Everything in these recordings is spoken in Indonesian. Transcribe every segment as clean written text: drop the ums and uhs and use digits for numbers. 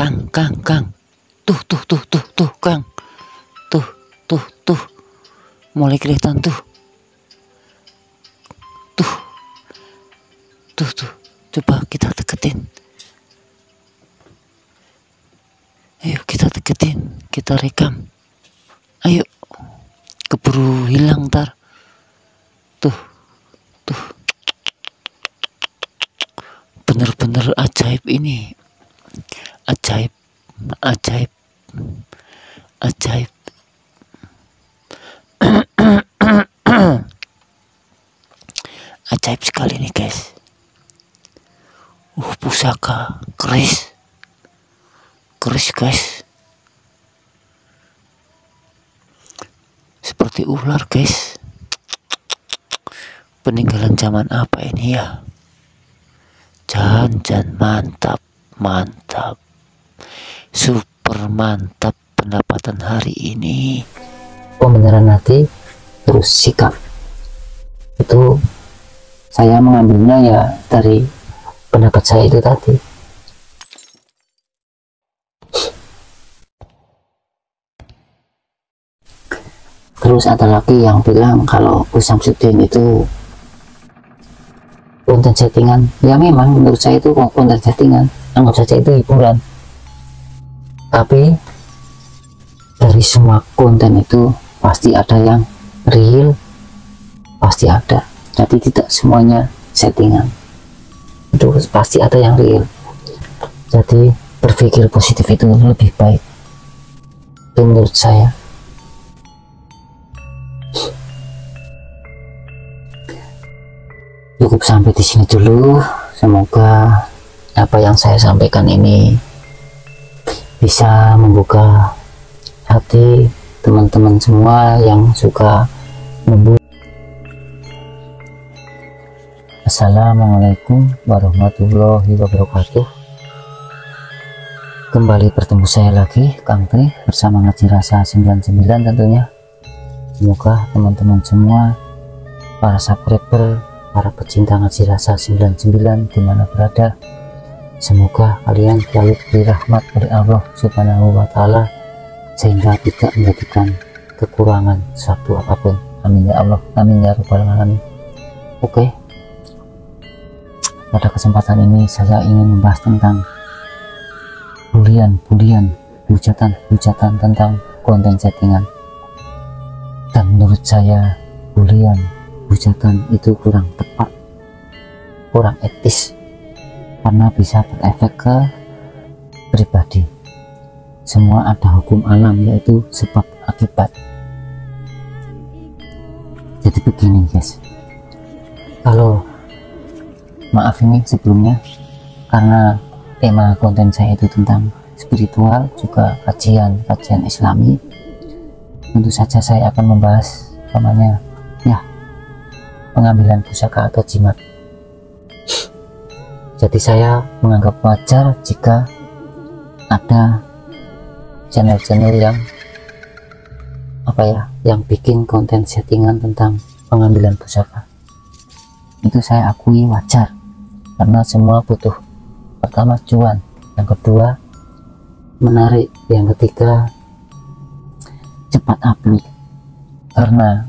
Kang. Tuh, Kang. Tuh. Mulai kelihatan tuh. Tuh. Coba kita deketin. Ayo kita deketin, kita rekam. Ayo. Keburu hilang ntar. Tuh. Bener-bener ajaib ini. Ajaib. Ajaib sekali nih guys. Pusaka keris guys. Seperti ular guys. Peninggalan zaman apa ini ya? Jan mantap. Super mantap pendapatan hari ini. Pembenaran hati terus sikap. Itu saya mengambilnya ya dari pendapat saya itu tadi. Terus ada lagi yang bilang kalau Gus Samsudin itu konten settingan. Ya memang menurut saya itu konten settingan, anggap saja itu hiburan. Tapi dari semua konten itu pasti ada yang real, pasti ada. Jadi tidak semuanya settingan, itu pasti ada yang real. Jadi berpikir positif itu lebih baik, itu menurut saya. Cukup sampai di sini dulu. Semoga apa yang saya sampaikan ini bisa membuka hati teman-teman semua yang suka membuat. Assalamualaikum warahmatullahi wabarakatuh. Kembali bertemu saya lagi, Kang Tri, bersama Ngaji Rasa 99 tentunya. Semoga teman-teman semua, para subscriber, para pecinta Ngaji Rasa 99 dimana berada, semoga kalian selalu diberi rahmat dari Allah Subhanahu wa Ta'ala, sehingga tidak menjadikan kekurangan suatu apapun. Amin ya Allah, amin ya Rabbal alamin. Oke, pada kesempatan ini saya ingin membahas tentang bulian, hujatan tentang konten settingan. Dan menurut saya bulian, hujatan itu kurang tepat, kurang etis, karena bisa berefek ke pribadi. Semua ada hukum alam, yaitu sebab akibat. Jadi begini guys, kalau maaf ini sebelumnya, karena tema konten saya itu tentang spiritual, juga kajian islami, tentu saja saya akan membahas namanya ya pengambilan pusaka atau jimat. Jadi saya menganggap wajar jika ada channel-channel yang bikin konten settingan tentang pengambilan pusaka. Itu saya akui wajar, karena semua butuh, pertama cuan, yang kedua menarik, yang ketiga cepat upload. Karena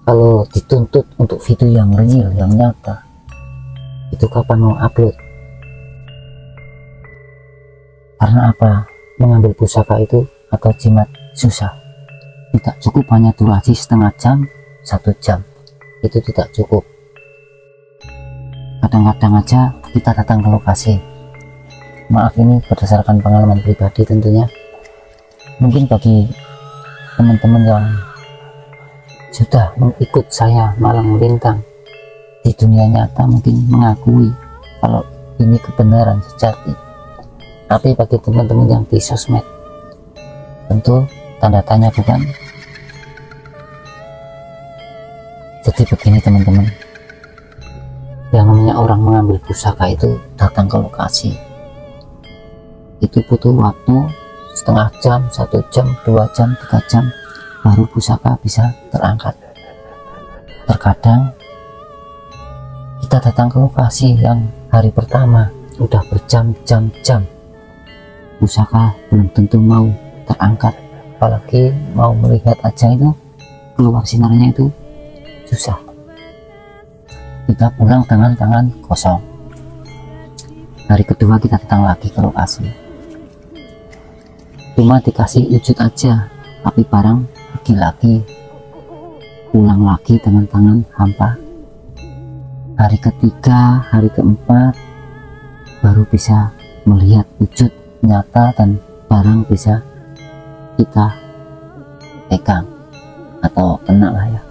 kalau dituntut untuk video yang real, yang nyata, itu kapan mau upload? Karena apa? Mengambil pusaka itu atau jimat susah. Tidak cukup hanya durasi setengah jam, 1 jam. Itu tidak cukup. Kadang-kadang aja kita datang ke lokasi. Maaf ini berdasarkan pengalaman pribadi tentunya. Mungkin bagi teman-teman yang sudah mengikut saya malang melintang di dunia nyata mungkin mengakui kalau ini kebenaran sejati. Tapi bagi teman-teman yang di sosmed, tentu tanda tanya bukan? Jadi begini teman-teman, yang namanya orang mengambil pusaka itu datang ke lokasi, itu butuh waktu setengah jam, 1 jam, 2 jam, 3 jam, baru pusaka bisa terangkat. Terkadang kita datang ke lokasi yang hari pertama udah berjam-jam, pusaka belum tentu mau terangkat, apalagi mau melihat aja itu keluar sinarnya itu susah. Kita pulang dengan tangan kosong. Hari kedua kita datang lagi ke lokasi, cuma dikasih wujud aja, tapi barang lagi-lagi pulang lagi dengan tangan hampa. Hari ketiga, hari keempat baru bisa melihat wujud nyata dan barang bisa kita pegang atau kena lah ya.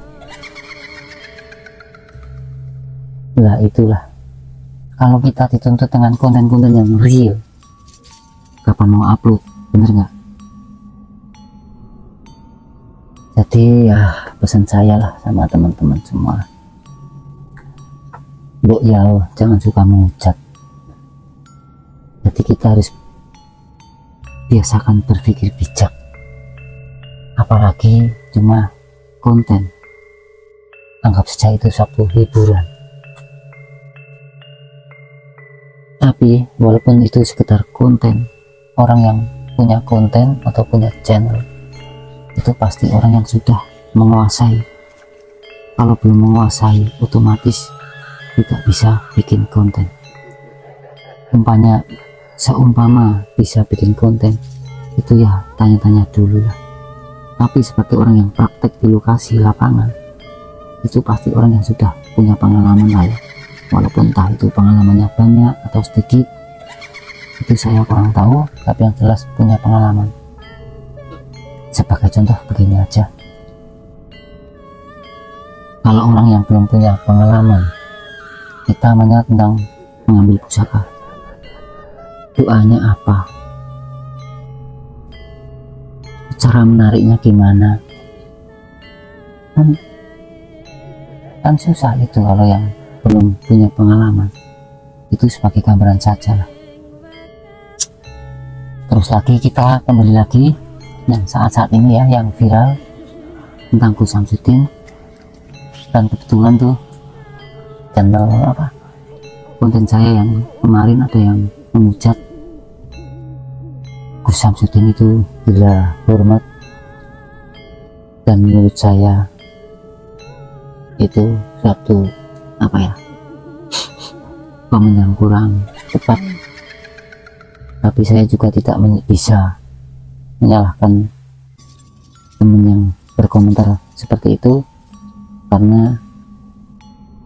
Lah itulah, kalau kita dituntut dengan konten-konten yang real, kapan mau upload, bener nggak? Jadi ya pesan saya lah sama teman-teman semua, Mbok Yao jangan suka menghujat. Jadi kita harus biasakan berpikir bijak, apalagi cuma konten, anggap saja itu suatu hiburan. Tapi walaupun itu sekedar konten, orang yang punya konten atau punya channel itu pasti orang yang sudah menguasai. Kalau belum menguasai, otomatis tidak bisa bikin konten. Seumpama bisa bikin konten, itu ya tanya-tanya dulu lah. Tapi sebagai orang yang praktek di lokasi lapangan, itu pasti orang yang sudah punya pengalaman lah ya. Walaupun entah itu pengalamannya banyak atau sedikit, itu saya kurang tahu, tapi yang jelas punya pengalaman. Sebagai contoh begini aja, kalau orang yang belum punya pengalaman, kita tanya tentang mengambil pusaka, doanya apa, cara menariknya gimana, kan susah itu kalau yang belum punya pengalaman. Itu sebagai gambaran saja lah. Terus lagi kita kembali lagi yang saat-saat ini ya, yang viral tentang Gus Samsudin. Dan kebetulan tuh channel konten saya yang kemarin ada yang menghujat Gus Samsudin itu gila hormat, dan menurut saya itu suatu komen yang kurang tepat. Tapi saya juga tidak bisa menyalahkan teman yang berkomentar seperti itu, karena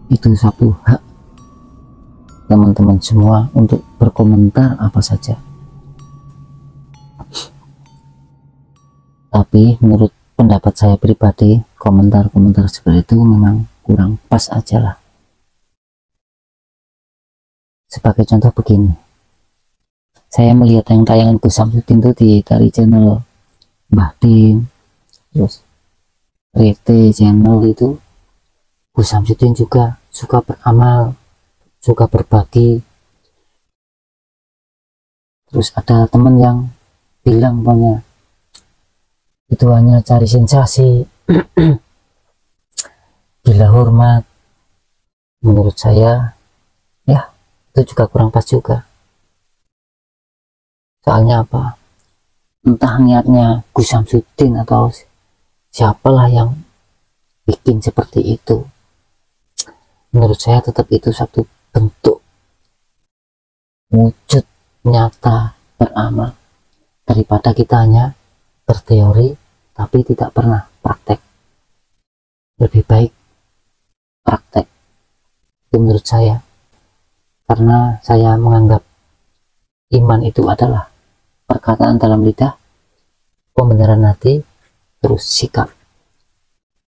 itu satu hak teman-teman semua untuk berkomentar apa saja. Tapi menurut pendapat saya pribadi, komentar-komentar seperti itu memang kurang pas aja lah. Sebagai contoh begini, saya melihat yang tayangan Gus Samsudin itu dari channel Mbah Tim, terus Rete channel itu, Gus Samsudin juga suka beramal, suka berbagi. Terus ada teman yang bilang bahwa itu hanya cari sensasi, gila hormat. Menurut saya ya itu juga kurang pas juga. Soalnya apa, entah niatnya Gus Samsudin atau siapalah yang bikin seperti itu, menurut saya tetap itu satu bentuk wujud nyata beramal, daripada kita hanya berteori tapi tidak pernah praktek. Lebih baik praktek, itu menurut saya, karena saya menganggap iman itu adalah perkataan dalam lidah, pembenaran hati, terus sikap.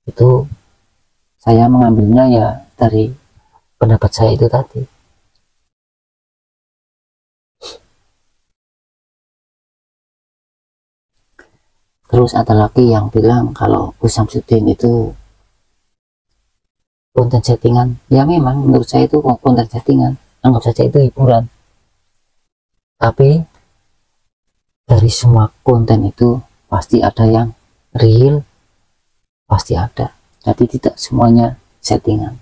Itu saya mengambilnya ya dari pendapat saya itu tadi. Terus ada lagi yang bilang kalau Gus Samsudin itu konten settingan. Ya memang menurut saya itu konten settingan, anggap saja itu hiburan. Tapi dari semua konten itu pasti ada yang real, pasti ada. Jadi tidak semuanya settingan,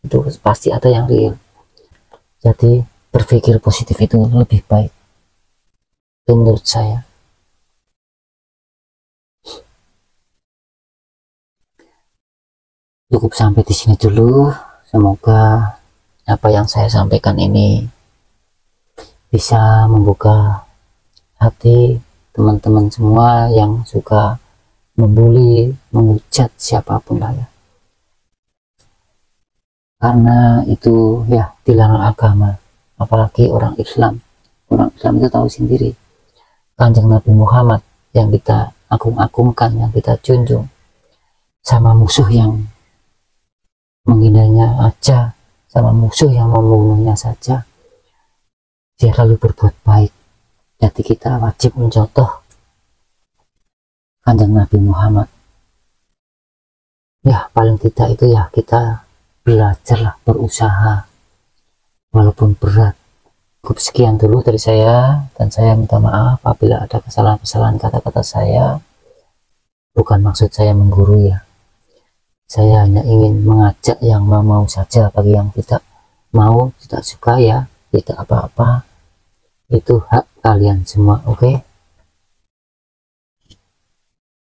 itu pasti ada yang real. Jadi berpikir positif itu lebih baik itu menurut saya. Cukup sampai di sini dulu. Semoga apa yang saya sampaikan ini bisa membuka hati teman-teman semua yang suka membuli, menghujat siapapun lah ya, karena itu ya dilarang agama. Apalagi orang Islam itu tahu sendiri, Kanjeng Nabi Muhammad yang kita agung-agungkan, yang kita junjung, sama musuh yang menghinanya aja, sama musuh yang membunuhnya saja, dia lalu berbuat baik. Jadi kita wajib mencontoh Kanjeng Nabi Muhammad. Ya paling tidak itu ya kita belajarlah, berusaha walaupun berat. Cukup sekian dulu dari saya, dan saya minta maaf apabila ada kesalahan-kesalahan kata-kata saya. Bukan maksud saya menggurui ya, saya hanya ingin mengajak yang mau saja. Bagi yang tidak mau, tidak suka ya tidak apa-apa, itu hak kalian semua. Oke.